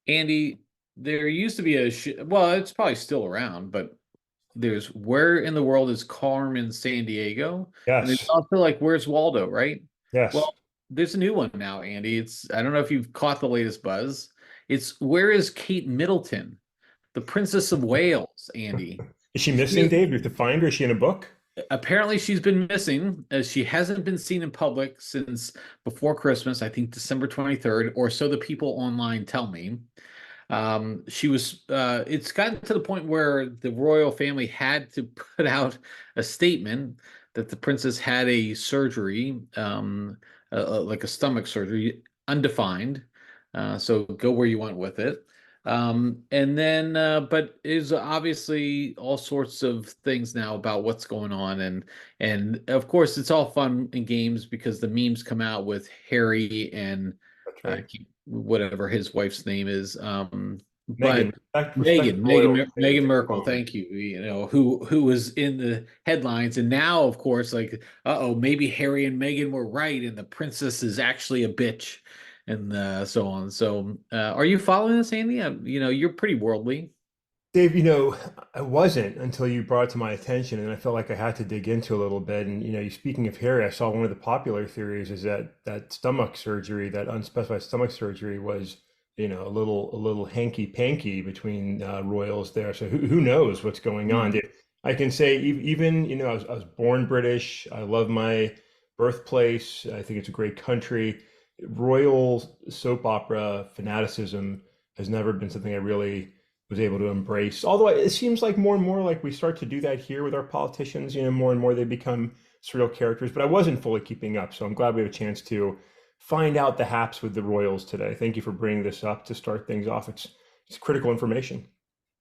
Andy, there used to be well, it's probably still around, but there's Where in the World is Carmen Sandiego? And there's Yes. also like Where's Waldo, right? Yes. Well, there's a new one now, Andy. I don't know if you've caught the latest buzz. It's Where is Kate Middleton, the Princess of Wales, Andy? Is she She missing, is Dave? You have to find her. Is she in a book? apparently she's been missing as she hasn't been seen in public since before Christmas, I think December 23rd, or so the people online tell me. It's gotten to the point where the royal family had to put out a statement that the princess had a surgery, like a stomach surgery, undefined. So go where you want with it. But is obviously all sorts of things now about what's going on, and of course it's all fun and games because the memes come out with Harry and That's uh, right. whatever his wife's name is. But Megan. Respect the royals, David. Meghan Take a Merkel, moment. thank you. You know who was in the headlines, and now of course, like, maybe Harry and Meghan were right, and the princess is actually a bitch, and so on. So, are you following this, Andy? You're pretty worldly. Dave, I wasn't until you brought it to my attention, and I felt like I had to dig into a little bit. And you speaking of Harry, I saw one of the popular theories is that stomach surgery, that unspecified stomach surgery, was a little hanky panky between royals there. So who knows what's going on? Hmm. Dave, I can say even I was born British. I love my birthplace. I think it's a great country. Royal soap opera fanaticism has never been something I really was able to embrace. Although it seems like more and more like we start to do that here with our politicians, more and more they become surreal characters, but I wasn't fully keeping up. So I'm glad we have a chance to find out the haps with the Royals today. Thank you for bringing this up to start things off. It's critical information.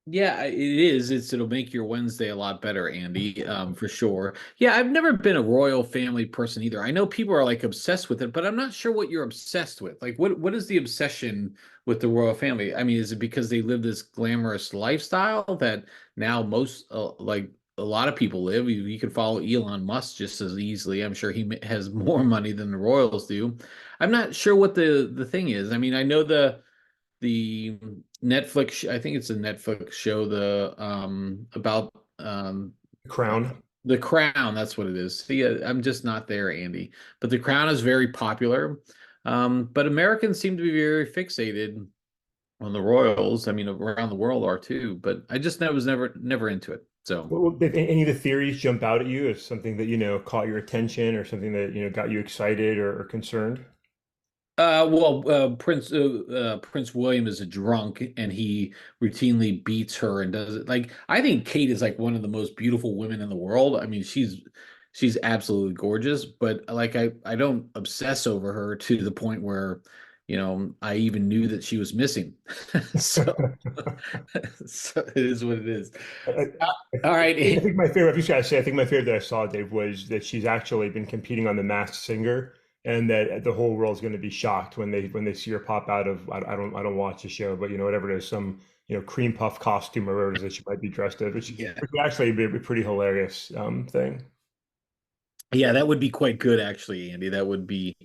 Yeah, it is. It'll make your Wednesday a lot better, Andy, for sure. Yeah, I've never been a royal family person either. I know people are like obsessed with it, but I'm not sure what you're obsessed with. Like, what is the obsession with the royal family? I mean, is it because they live this glamorous lifestyle that now like a lot of people live? You can follow Elon Musk just as easily. I'm sure has more money than the royals do. I'm not sure what the thing is. I mean, I know the Netflix, I think it's a Netflix show, the about Crown. the Crown, that's what it is. See, I'm just not there, Andy. But the Crown is very popular. But Americans seem to be very fixated on the royals. I mean, around the world are too, but I just was never into it. So Did any of the theories jump out at you as something that caught your attention or something that got you excited or concerned? Prince William is a drunk, and he routinely beats her and does it. Like, I think Kate is like one of the most beautiful women in the world. I mean, she's absolutely gorgeous, but like I don't obsess over her to the point where, I even knew that she was missing. So, so it is what it is. I, Uh, I, all I right. think my favorite, if you gotta say, I think my favorite that I saw, Dave, was that she's actually been competing on The Masked Singer, and that the whole world's going to be shocked when they see her pop out of I don't watch the show, but whatever it is, some cream puff costume or whatever it is that she might be dressed as, Yeah. which would actually be a pretty hilarious thing. Yeah, that would be quite good, actually, Andy. That would be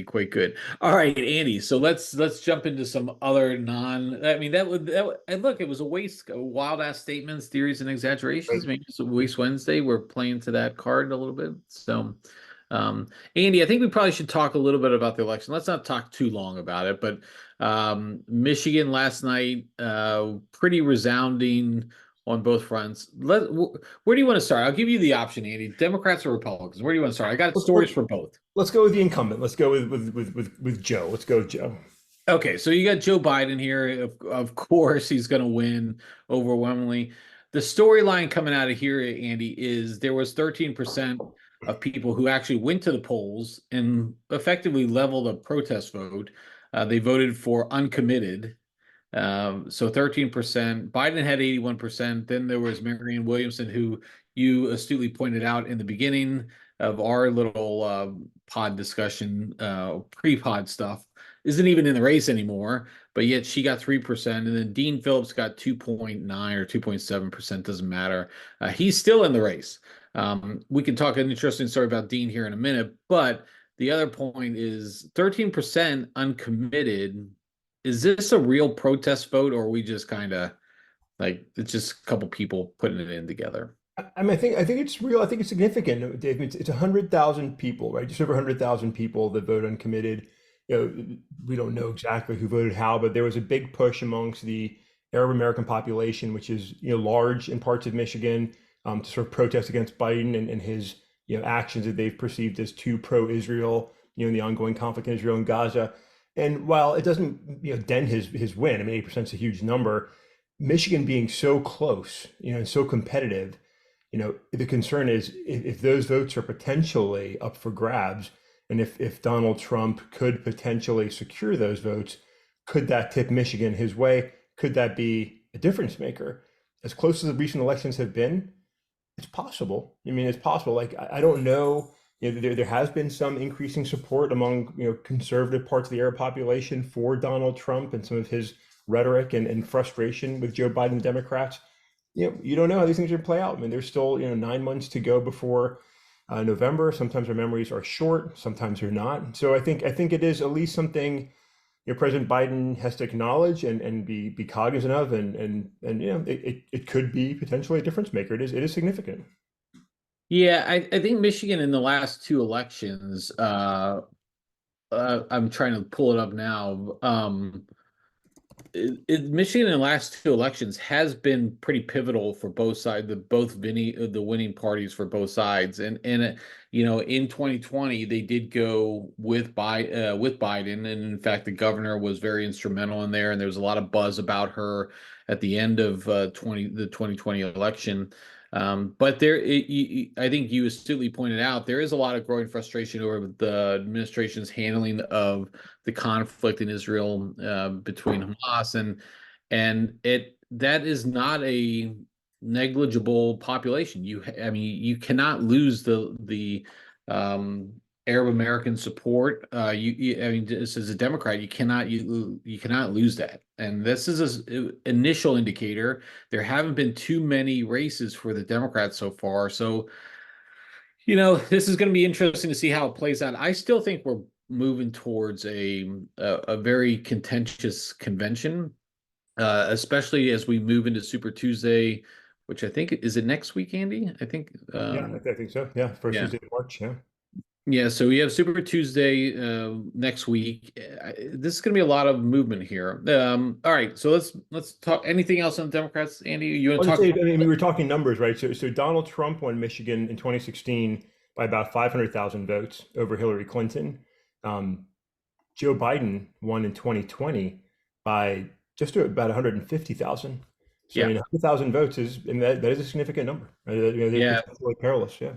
quite good. All right, Andy. So let's jump into some other non. I mean, and look, it was a waste, wild ass statements, theories, and exaggerations. Maybe it's a waste Wednesday. We're playing to that card a little bit. So, Andy, I think we probably should talk a little bit about the election. Let's not talk too long about it, but Michigan last night, pretty resounding on both fronts. Where do you want to start? I'll give you the option, Andy. Democrats or Republicans? Where do you want to start? I got Let's, let, stories for both. let's go with the incumbent. Let's go with Joe. Let's go with Joe. Okay, so you got Joe Biden here. Of course, he's going to win overwhelmingly. The storyline coming out of here, Andy, is there was 13% of people who actually went to the polls and effectively leveled a protest vote. They voted for uncommitted. So 13%. Biden had 81%. Then there was Marianne Williamson, who you astutely pointed out in the beginning of our little pod discussion, pre-pod stuff, isn't even in the race anymore, but yet she got 3%. And then Dean Phillips got 2.9 or 2.7%, doesn't matter. He's still in the race. We can talk an interesting story about Dean here in a minute, but the other point is 13% uncommitted is this a real protest vote, or are we just kind of like it's just a couple people putting it in together? I mean, I think it's real. I think it's significant, Dave. It's 100,000 people, right? Just over 100,000 people that vote uncommitted. We don't know exactly who voted how, but there was a big push amongst the Arab American population, which is large in parts of Michigan, to sort of protest against Biden and his actions that they've perceived as too pro-Israel, in the ongoing conflict in Israel and Gaza. And while it doesn't dent his win, I mean, 8% is a huge number. Michigan being so close, and so competitive. The concern is if those votes are potentially up for grabs, and if Donald Trump could potentially secure those votes, could that tip Michigan his way? Could that be a difference maker? As close as the recent elections have been, it's possible. I mean, it's possible. Like, I don't know. There has been some increasing support among conservative parts of the Arab population for Donald Trump and some of his rhetoric and frustration with Joe Biden and Democrats. You don't know how these things are going to play out. I mean, there's still 9 months to go before November. Sometimes our memories are short, sometimes they're not. So I think it is at least something President Biden has to acknowledge and be cognizant of, and it could be potentially a difference maker. It is significant. Yeah, I think Michigan in the last two elections, I'm trying to pull it up now. Michigan in the last two elections has been pretty pivotal for both sides, the winning parties for both sides, and in 2020 they did go with Biden, and in fact the governor was very instrumental in there, and there was a lot of buzz about her at the end of the 2020 election. But I think you astutely pointed out there is a lot of growing frustration over the administration's handling of the conflict in Israel between Hamas and it that is not a negligible population. I mean, you cannot lose the um, Arab American support. I mean, just as a Democrat, you cannot lose that. And this is an initial indicator. There haven't been too many races for the Democrats so far, so this is going to be interesting to see how it plays out. I still think we're moving towards a very contentious convention, especially as we move into Super Tuesday, which I think is it next week, Andy? I think, Yeah, I think so. Yeah, first yeah, Tuesday of March. Yeah. yeah. So we have Super Tuesday next week. This is going to be a lot of movement here. All right, so let's talk. Anything else on the Democrats, Andy? You want I'll to just talk say, about? I mean, we were talking numbers, right? So Donald Trump won Michigan in 2016 by about 500,000 votes over Hillary Clinton. Um, Joe Biden won in 2020 by just about 150,000. So I Yeah, mean, 100,000 votes and that is a significant number. They're yeah. potentially perilous. Yeah.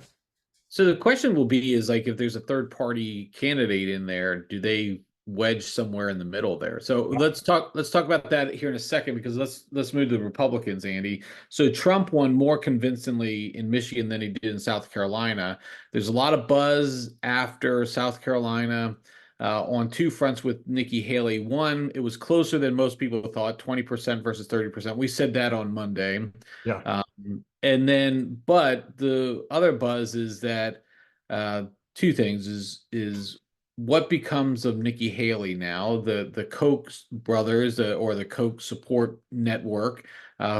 So the question will be is like if there's a third party candidate in there, do they wedge somewhere in the middle there? So let's talk about that here in a second because let's move to the Republicans, Andy. So Trump won more convincingly in Michigan than he did in South Carolina. There's a lot of buzz after South Carolina on two fronts with Nikki Haley. One, it was closer than most people thought, 20% versus 30%. We said that on Monday. Yeah. And then, but the other buzz is that uh, two things is what becomes of Nikki Haley now, the Koch brothers or the Koch support network,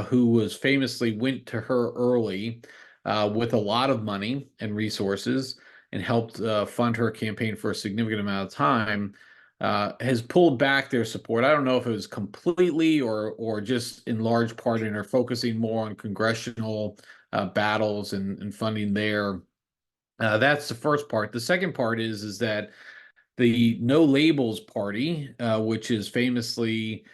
who was famously went to her early with a lot of money and resources and helped fund her campaign for a significant amount of time. Has pulled back their support. I don't know if it was completely or just in large part, and are focusing more on congressional battles and funding there. That's the first part. The second part is that the No Labels Party, which is famously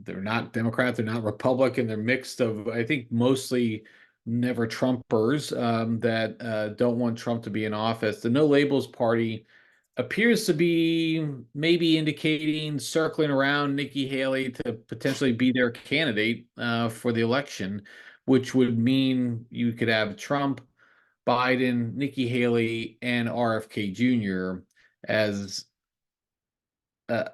they're not Democrat, they're not Republican, they're mixed of I think mostly never Trumpers that don't want Trump to be in office. The No Labels Party appears to be maybe indicating circling around Nikki Haley to potentially be their candidate for the election, which would mean you could have Trump, Biden, Nikki Haley, and RFK Jr. as a,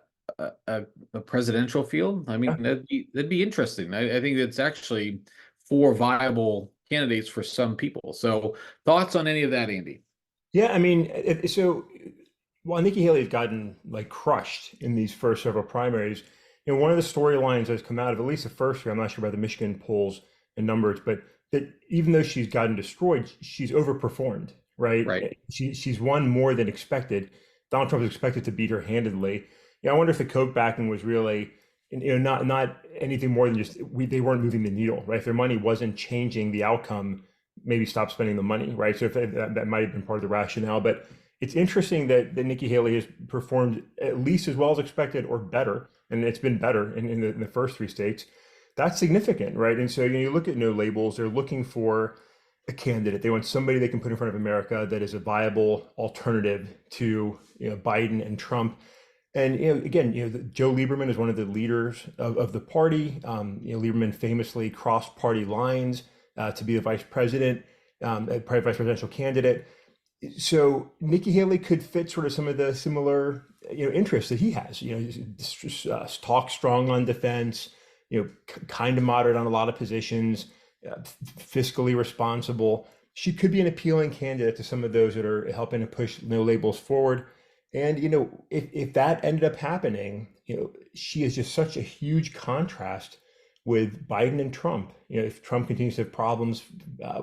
a presidential field. I mean, Yeah. that'd be interesting. I think that's actually four viable candidates for some people. So, thoughts on any of that, Andy? Yeah. I mean, so while Nikki Haley has gotten like crushed in these first several primaries, One of the storylines that's come out of at least the first year, I'm not sure about the Michigan polls and numbers, but that even though she's gotten destroyed, she's overperformed, Right. right? She's won more than expected. Donald Trump is expected to beat her handedly. I wonder if the Koch backing was really, not anything more than just they weren't moving the needle, right? If their money wasn't changing the outcome, maybe stop spending the money, right? So if that might have been part of the rationale, but it's interesting that Nikki Haley has performed at least as well as expected or better, and it's been better in the first three states. That's significant, right? And so you look at no labels, they're looking for a candidate. They want somebody they can put in front of America that is a viable alternative to Biden and Trump. And again, Joe Lieberman is one of the leaders of the party. Lieberman famously crossed party lines to be the vice president, vice presidential candidate. So Nikki Haley could fit sort of some of the similar interests that he has. Talk strong on defense. Kind of moderate on a lot of positions. Fiscally responsible. She could be an appealing candidate to some of those that are helping to push no labels forward. And if that ended up happening, she is just such a huge contrast with Biden and Trump. If Trump continues to have problems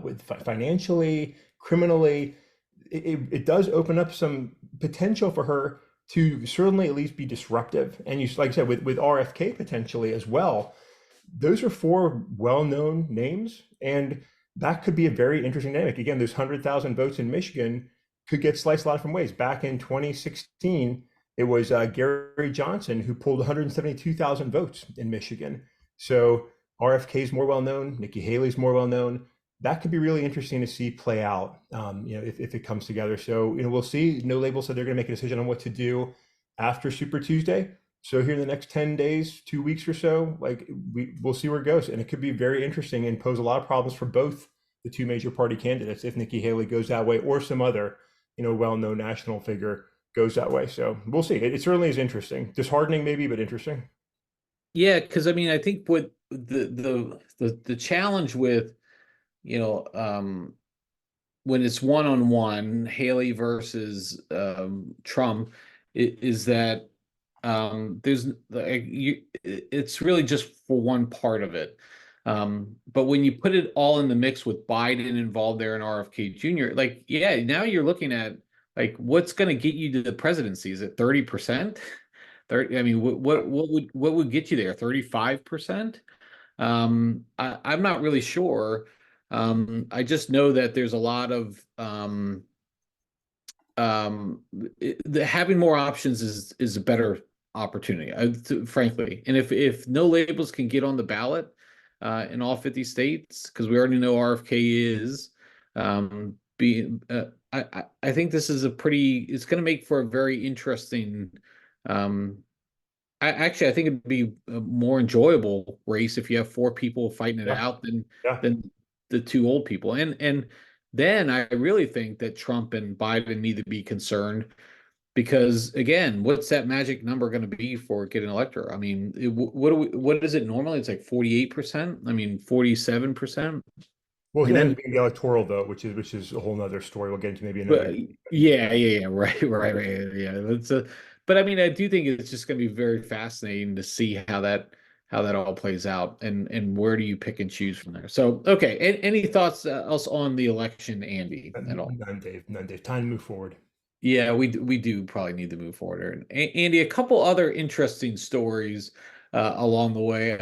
with financially, criminally, it does open up some potential for her to certainly at least be disruptive. And like I said, with RFK potentially as well, those are four well-known names, and that could be a very interesting dynamic. Again, those 100,000 votes in Michigan could get sliced a lot of different ways. Back in 2016, it was Gary Johnson who pulled 172,000 votes in Michigan. So RFK is more well-known, Nikki Haley's more well-known. That could be really interesting to see play out, if it comes together. So, we'll see. No Label said they're going to make a decision on what to do after Super Tuesday. So here in the next 10 days, 2 weeks or so, we'll see where it goes. And it could be very interesting and pose a lot of problems for both the two major party candidates if Nikki Haley goes that way or some other, well-known national figure goes that way. So we'll see. It certainly is interesting. Disheartening maybe, but interesting. Yeah, because I mean, I think what the challenge with, you know, when it's one-on-one, Haley versus Trump, is that there's like it's really just for one part of it. But when you put it all in the mix with Biden involved there and RFK Jr., like, yeah, now you're looking at like what's going to get you to the presidency? Is it 30%? 30, I mean, what would get you there? 35%? I'm not really sure. I just know that there's a lot of having more options is a better opportunity, frankly. And if no labels can get on the ballot in all 50 states, because we already know RFK is being, I think this is it's going to make for a very interesting. I think it'd be a more enjoyable race if you have four people fighting it Yeah. out Yeah. than the two old people. And then I really think that Trump and Biden need to be concerned because again, what's that magic number going to be for getting elector? I mean, what is it normally? It's like 48%. I mean, 47%. Well, And it ends then up being the electoral vote, which is a whole nother story. We'll get into maybe another but day. yeah, right. Yeah. But I mean, I do think it's just going to be very fascinating to see how that all plays out and where do you pick and choose from there. So, okay. Any thoughts else on the election, Andy, at all? None, Dave. None, Dave. Time to move forward. Yeah, we do probably need to move forward. And Andy, a couple other interesting stories along the way.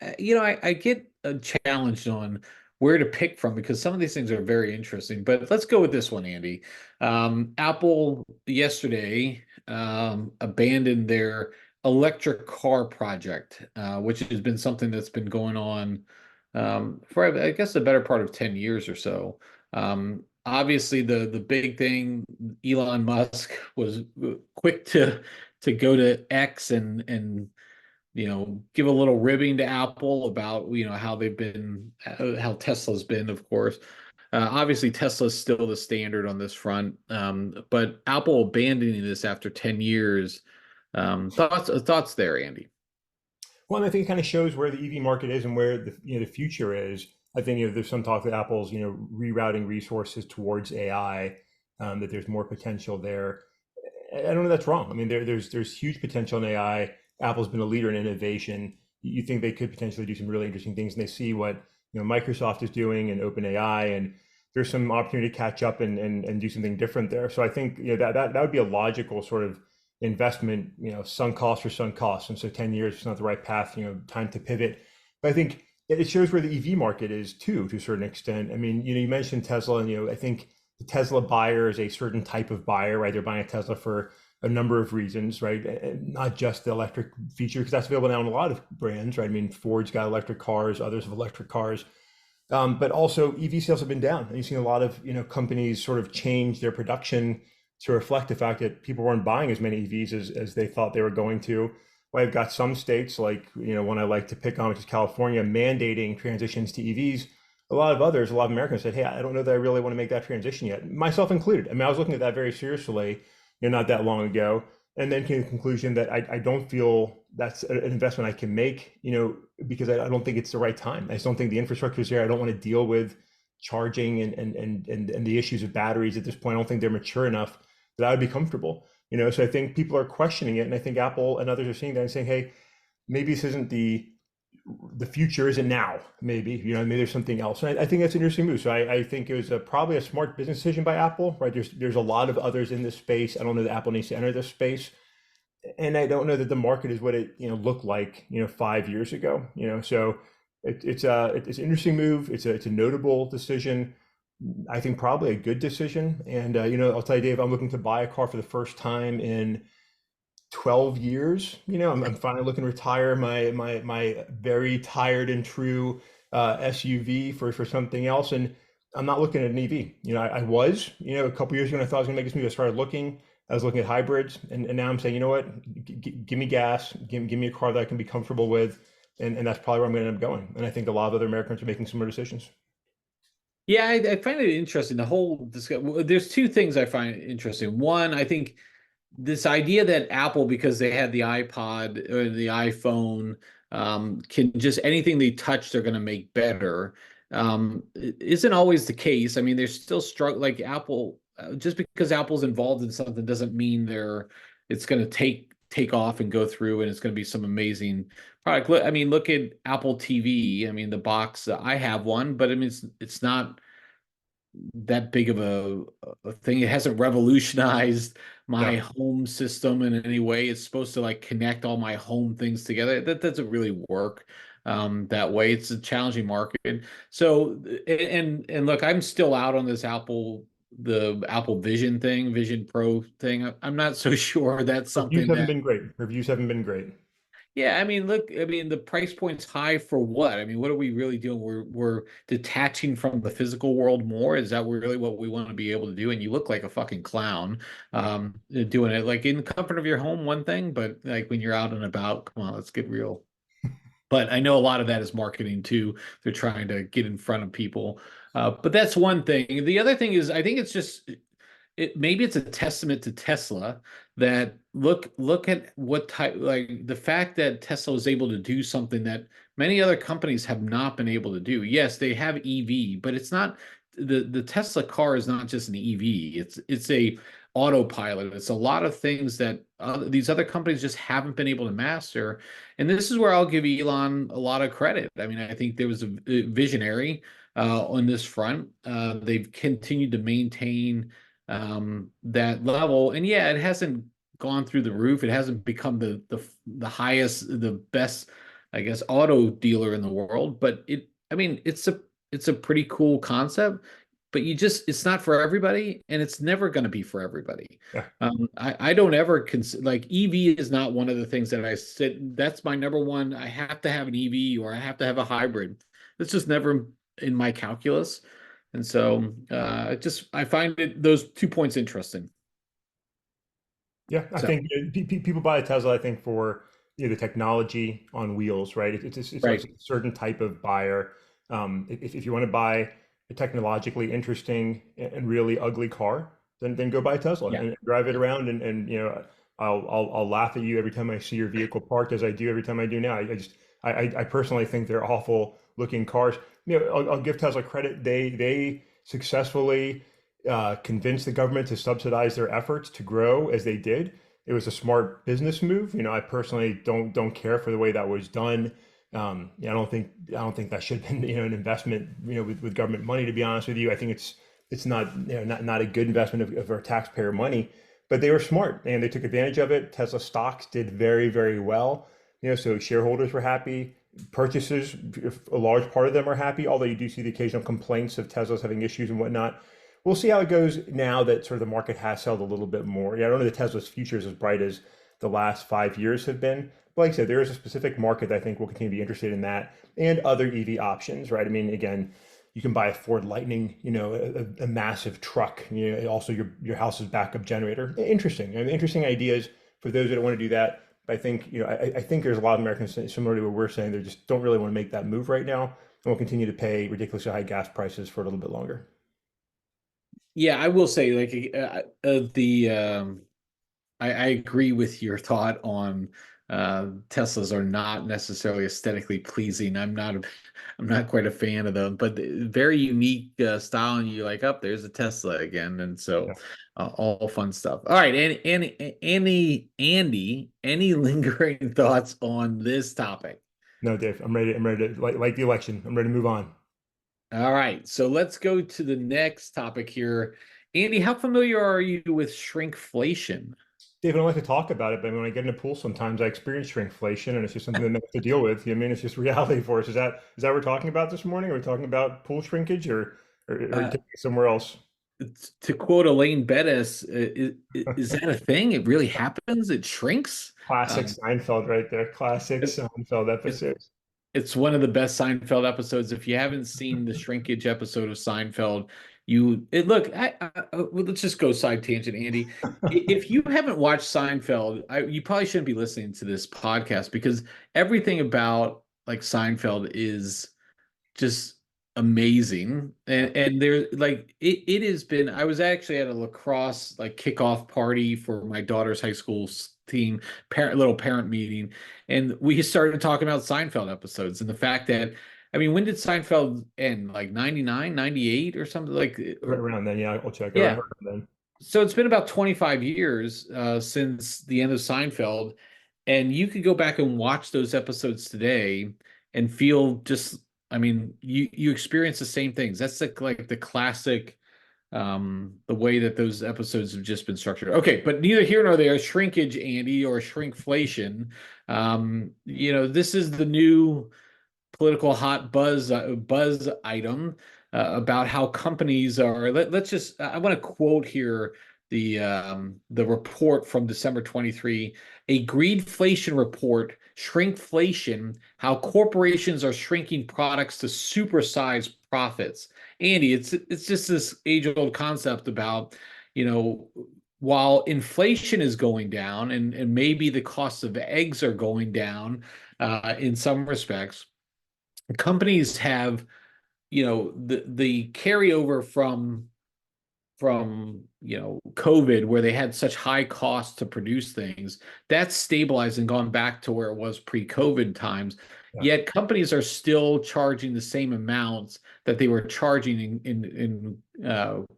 I get challenged on where to pick from because some of these things are very interesting. But let's go with this one, Andy. Apple yesterday abandoned their electric car project, which has been something that's been going on for, I guess, the better part of 10 years or so. Obviously, the big thing, Elon Musk was quick to go to X and give a little ribbing to Apple about how they've been how Tesla's been, of course. Obviously, Tesla's still the standard on this front, but Apple abandoning this after 10 years. Thoughts there, Andy? Well, and I think it kind of shows where the EV market is and where the future is. I think there's some talk that Apple's rerouting resources towards AI, that there's more potential there. I don't know that's wrong. I mean, there's huge potential in AI. Apple's been a leader in innovation. You think they could potentially do some really interesting things, and they see what Microsoft is doing and OpenAI, and there's some opportunity to catch up and do something different there. So I think that would be a logical sort of investment, sunk cost or sunk cost. And so 10 years is not the right path, time to pivot. But I think it shows where the EV market is too, to a certain extent. I mean, you mentioned Tesla, and I think the Tesla buyer is a certain type of buyer, right? They're buying a Tesla for a number of reasons, right? And not just the electric feature, because that's available now in a lot of brands, right? I mean, Ford's got electric cars, others have electric cars. But also EV sales have been down. And you've seen a lot of companies sort of change their production to reflect the fact that people weren't buying as many EVs as they thought they were going to. Well, I've got some states like one I like to pick on, which is California, mandating transitions to EVs. A lot of Americans said, "Hey, I don't know that I really want to make that transition yet," myself included. I mean, I was looking at that very seriously, not that long ago, and then came to the conclusion that I don't feel that's an investment I can make, because I don't think it's the right time. I just don't think the infrastructure is there. I don't want to deal with charging and the issues of batteries at this point. I don't think they're mature enough that I would be comfortable. So I think people are questioning it, and I think Apple and others are seeing that and saying, "Hey, maybe this isn't the future isn't now. Maybe maybe there's something else." And I think that's an interesting move. So I think it was probably a smart business decision by Apple, right? There's a lot of others in this space. I don't know that Apple needs to enter this space, and I don't know that the market is what it looked like 5 years ago. So it's an interesting move. It's a notable decision. I think probably a good decision. And I'll tell you, Dave, I'm looking to buy a car for the first time in 12 years. I'm finally looking to retire my very tired and true SUV for something else. And I'm not looking at an EV. I was, a couple years ago when I thought I was gonna make this move, I was looking at hybrids, and now I'm saying, you know what, give me gas, give me a car that I can be comfortable with. And that's probably where I'm gonna end up going. And I think a lot of other Americans are making similar decisions. Yeah, I find it interesting. The whole discussion. There's two things I find interesting. One, I think this idea that Apple, because they had the iPod or the iPhone, can just anything they touch, they're going to make better. Isn't always the case. I mean, they're still struggling. Like Apple, just because Apple's involved in something doesn't mean it's going to take off and go through, and it's going to be some amazing product. I mean, look at Apple TV. I mean, the box. I have one, but I mean, it's not that big of a thing. It hasn't revolutionized my Yeah. home system in any way. It's supposed to like connect all my home things together. That doesn't really work that way. It's a challenging market. So and look, I'm still out on this the Apple Vision thing, Vision Pro thing. I'm not so sure that's Reviews something haven't that been great. Reviews haven't been great. yeah, I mean, look, I mean, the price point's high for what? I mean, what are we really doing? We're detaching from the physical world more. Is that really what we want to be able to do? And you look like a fucking clown, doing it like in the comfort of your home, one thing, but like when you're out and about, come on, let's get real. But I know a lot of that is marketing too. They're trying to get in front of people. But that's one thing. The other thing is, I think it's just maybe it's a testament to Tesla that look at what type, like the fact that Tesla was able to do something that many other companies have not been able to do. Yes, they have EV, but it's not the Tesla car is not just an EV. It's a autopilot. It's a lot of things that these other companies just haven't been able to master. And this is where I'll give Elon a lot of credit. I mean, I think there was a visionary on this front. They've continued to maintain that level. And yeah, it hasn't gone through the roof. It hasn't become the highest, the best, I guess, auto dealer in the world. But I mean, it's a pretty cool concept. But it's not for everybody, and it's never going to be for everybody. Yeah. I don't ever consider like EV is not one of the things that I said that's my number one. I have to have an EV or I have to have a hybrid. It's just never in my calculus. And so I find those 2 points interesting. Yeah, I So think people buy a Tesla, I think, for the technology on wheels, right? It's a right. certain type of buyer. If you want to buy a technologically interesting and really ugly car, then go buy a Tesla Yeah. and drive it around. And I'll laugh at you every time I see your vehicle parked, as I do every time I do now. I personally think they're awful looking cars. I'll give Tesla credit. They successfully convince the government to subsidize their efforts to grow as they did. it was a smart business move. I personally don't care for the way that was done. Yeah, I don't think that should have been an investment with government money. To be honest with you, I think it's not not a good investment of our taxpayer money. But they were smart and they took advantage of it. Tesla stocks did very, very well. So shareholders were happy. Purchasers, if a large part of them are happy, although you do see the occasional complaints of Teslas having issues and whatnot. We'll see how it goes now that sort of the market has settled a little bit more. Yeah, I don't know that Tesla's future is as bright as the last 5 years have been. But like I said, there is a specific market that I think will continue to be interested in that and other EV options, right? I mean, again, you can buy a Ford Lightning, a massive truck, also your house's backup generator. Interesting. I mean, interesting ideas for those that want to do that. But I think, I think there's a lot of Americans similar to what we're saying. They just don't really want to make that move right now, and will continue to pay ridiculously high gas prices for a little bit longer. Yeah, I will say, like, the I agree with your thought on Teslas are not necessarily aesthetically pleasing. I'm not quite a fan of them, but very unique style, and you're like, oh, there's a Tesla again, and so Yeah. all fun stuff. All right, Andy, any lingering thoughts on this topic? No, Dave, I'm ready. I'm ready to like the election. I'm ready to move on. All right, so let's go to the next topic here. Andy, how familiar are you with shrinkflation? David, I like to talk about it, but when I get in a pool, sometimes I experience shrinkflation, and it's just something that I have to deal with. I mean, it's just reality for us. Is that what we're talking about this morning? Are we talking about pool shrinkage, or are you Uh, taking it somewhere else? to quote Elaine Bettis, is that a thing? It really happens? It shrinks? Classic Um, Seinfeld right there. Classic it, Seinfeld it, episode. it's one of the best Seinfeld episodes. If you haven't seen the shrinkage episode of Seinfeld, look. Well, let's just go side tangent, Andy. If you haven't watched Seinfeld, you probably shouldn't be listening to this podcast because everything about like Seinfeld is just amazing. Yeah, And there like it has been. I was actually at a lacrosse like kickoff party for my daughter's high school team little parent meeting, and we started talking about Seinfeld episodes and the fact that, I mean, when did Seinfeld end? Like 99, 98 or something, like, right or around then. Yeah, I'll check. yeah. Around then. So it's been about 25 years since the end of Seinfeld, and you could go back and watch those episodes today and feel just, I mean, you experience the same things. That's like the classic, the way that those episodes have just been structured. Okay, but neither here nor there. Shrinkage, Andy, or shrinkflation. This is the new political hot buzz item about how companies are. Let's just. I want to quote here the report from December 23, a greedflation report, shrinkflation, how corporations are shrinking products to supersize profits. Andy, it's just this age-old concept about, you know, while inflation is going down and maybe the cost of eggs are going down in some respects, companies have, the carryover from COVID, where they had such high costs to produce things, that's stabilized and gone back to where it was pre-COVID times. Yeah, Yet companies are still charging the same amounts that they were charging in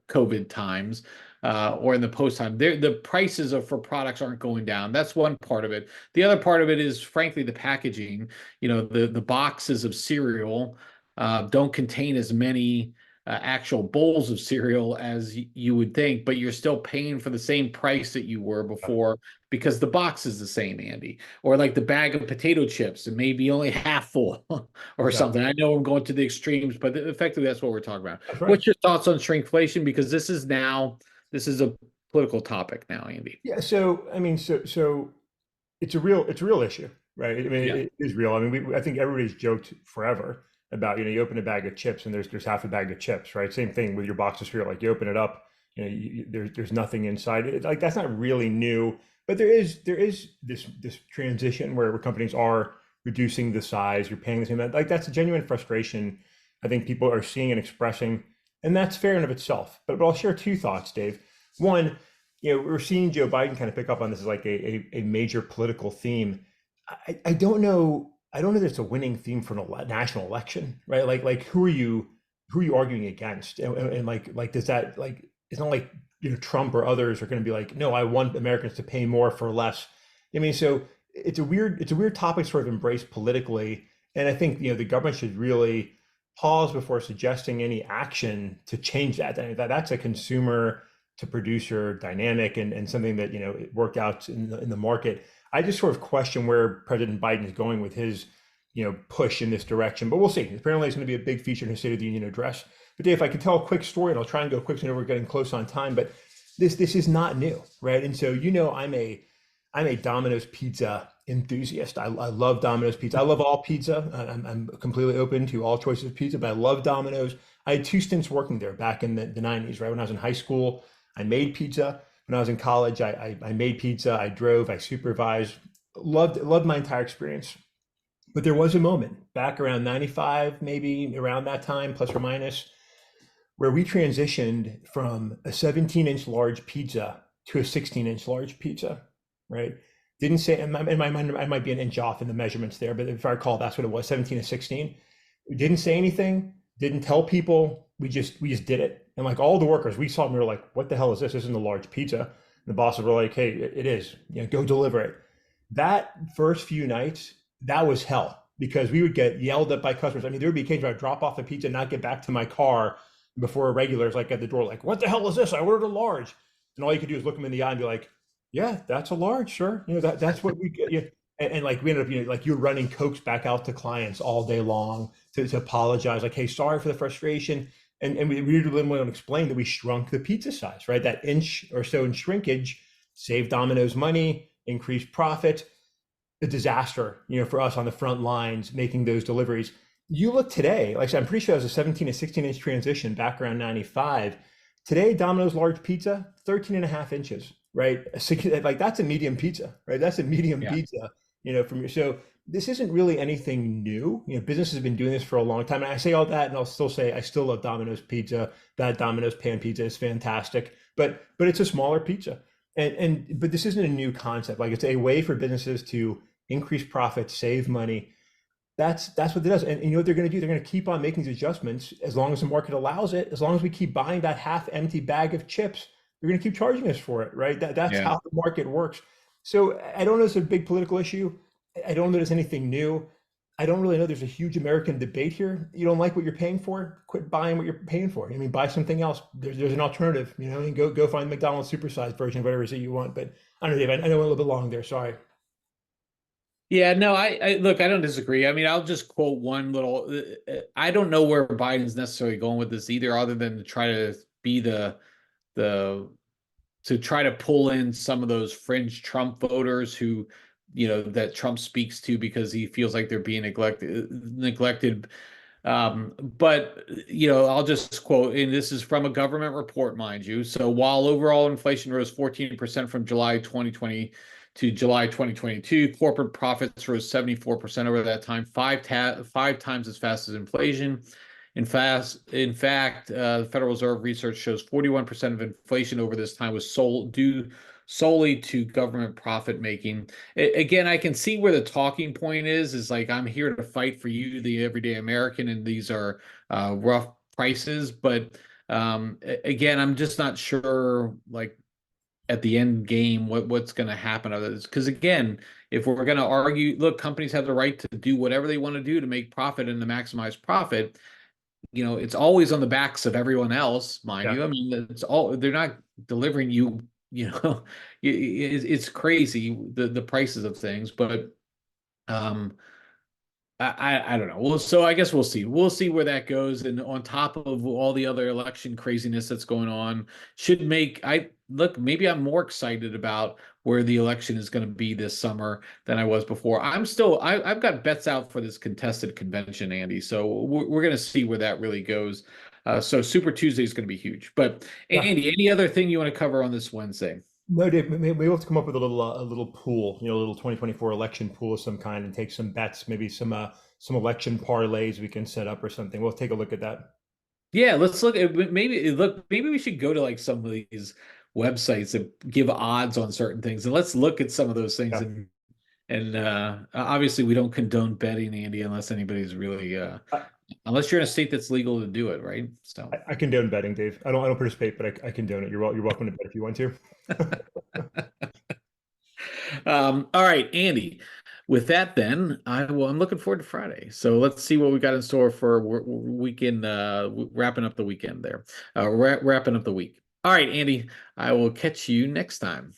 COVID times, or in the post time. The prices for products aren't going down. That's one part of it. The other part of it is, frankly, the packaging. The boxes of cereal don't contain as many actual bowls of cereal as you would think, but you're still paying for the same price that you were yeah, before because the box is the same, Andy. Or like the bag of potato chips, it may be only half full or yeah. something. I know I'm going to the extremes, but effectively that's what we're talking about. That's right. What's your thoughts on shrinkflation? Because this is a political topic now, Andy. Yeah. So I mean, so it's a real issue, right? I mean, Yeah. it is real. I mean, I think everybody's joked forever about, you open a bag of chips and there's half a bag of chips, right? Same thing with your box of cereal. Like you open it up, there's nothing inside it. Like that's not really new, but there is this transition where companies are reducing the size. You're paying the same amount. Like that's a genuine frustration. I think people are seeing and expressing, and that's fair in of itself. But I'll share two thoughts, Dave. One, we're seeing Joe Biden kind of pick up on this as like a major political theme. I don't know. I don't know that it's a winning theme for a national election, right? Like who are you arguing against? And like does that, like, it's not like Trump or others are going to be like, no, I want Americans to pay more for less. I mean, so it's a weird topic to sort of embrace politically, and I think the government should really pause before suggesting any action to change that. I mean, that's a consumer to producer dynamic, and something that it worked out in the market. I just sort of question where President Biden is going with his push in this direction, but we'll see. Apparently, it's going to be a big feature in his State of the Union address. But Dave, if I can tell a quick story, and I'll try and go quick, so we're getting close on time. But this is not new, right? And so I'm a Domino's pizza enthusiast. I love Domino's pizza. I love all pizza. I'm completely open to all choices of pizza, but I love Domino's. I had two stints working there back in the 90s, right? When I was in high school, I made pizza. When I was in college, I made pizza. I drove, I supervised. Loved my entire experience. But there was a moment back around 95, maybe around that time, plus or minus, where we transitioned from a 17-inch large pizza to a 16-inch large pizza, right? Didn't say, in my mind, I might be an inch off in the measurements there, but if I recall, that's what it was, 17 to 16. We didn't say anything, didn't tell people. We just did it. And like all the workers, we saw it and we were like, what the hell is this? This isn't a large pizza. And the bosses were like, hey, it is. Go deliver it. That first few nights, that was hell because we would get yelled at by customers. I mean, there would be occasions where I'd drop off the pizza and not get back to my car before a regular's like at the door, like, what the hell is this? I ordered a large. And all you could do is look them in the eye and be like, yeah, that's a large, sure. That's what we get. Yeah. And like we ended up, like you're running Cokes back out to clients all day long to apologize, like, hey, sorry for the frustration. And we really didn't want to explain that we shrunk the pizza size, right? That inch or so in shrinkage saved Domino's money, increased profit. A disaster, for us on the front lines making those deliveries. You look today, like I said, I'm pretty sure it was a 17 to 16-inch transition back around 95. Today, Domino's large pizza, 13 and a half inches, right? Like that's a medium pizza, right? That's a medium Yeah. pizza, from your, so this isn't really anything new. Business has been doing this for a long time. And I say all that, and I'll still say I still love Domino's pizza. That Domino's pan pizza is fantastic, but it's a smaller pizza. But this isn't a new concept. Like it's a way for businesses to increase profits, save money. That's what it does. And you know what they're going to do? They're going to keep on making these adjustments as long as the market allows it. As long as we keep buying that half empty bag of chips, they're going to keep charging us for it, right? That's Yeah. how the market works. So I don't know if it's a big political issue. I don't know there's anything new. I don't really know there's a huge American debate here. You don't like what you're paying for? Quit buying what you're paying for. I mean, buy something else. There's an alternative, and go find the McDonald's supersized version, whatever it is that you want. But I don't know, Dave. I know I went a little bit long there. Sorry. Yeah, no, I look, I don't disagree. I mean, I'll just quote one little. I don't know where Biden's necessarily going with this either, other than to try to be the to try to pull in some of those fringe Trump voters who, that Trump speaks to because he feels like they're being neglected. But I'll just quote, and this is from a government report, mind you. So while overall inflation rose 14% from July 2020 to July 2022, corporate profits rose 74% over that time, five times as fast as inflation. In fact, the Federal Reserve research shows 41% of inflation over this time was due solely to government profit making. Again, I can see where the talking point is like, I'm here to fight for you, the everyday American, and these are rough prices. But again, I'm just not sure, like, at the end game, what's going to happen of this. Because again, if we're going to argue, look, companies have the right to do whatever they want to do to make profit and to maximize profit. It's always on the backs of everyone else, mind Yeah. you. I mean, they're not delivering you, it's crazy the prices of things, but um I don't know. Well, so I guess we'll see. We'll see where that goes. And on top of all the other election craziness that's going on, should make I look, maybe I'm more excited about where the election is going to be this summer than I was before. I've got bets out for this contested convention, Andy. So we're going to see where that really goes. So Super Tuesday is going to be huge. But Yeah. Andy, any other thing you want to cover on this Wednesday? No, Dave, maybe we'll have to come up with a little pool, a little 2024 election pool of some kind and take some bets, maybe some election parlays we can set up or something. We'll take a look at that. Yeah, let's look at maybe we should go to like some of these websites that give odds on certain things, and let's look at some of those things Yeah. and And obviously, we don't condone betting, Andy, unless anybody's really, I, unless you're in a state that's legal to do it, right? So, I condone betting, Dave. I don't participate, but I condone it. You're welcome to bet if you want to. all right, Andy. With that, then I'm looking forward to Friday. So let's see what we got in store for weekend. Wrapping up the weekend there. Wrapping up the week. All right, Andy. I will catch you next time.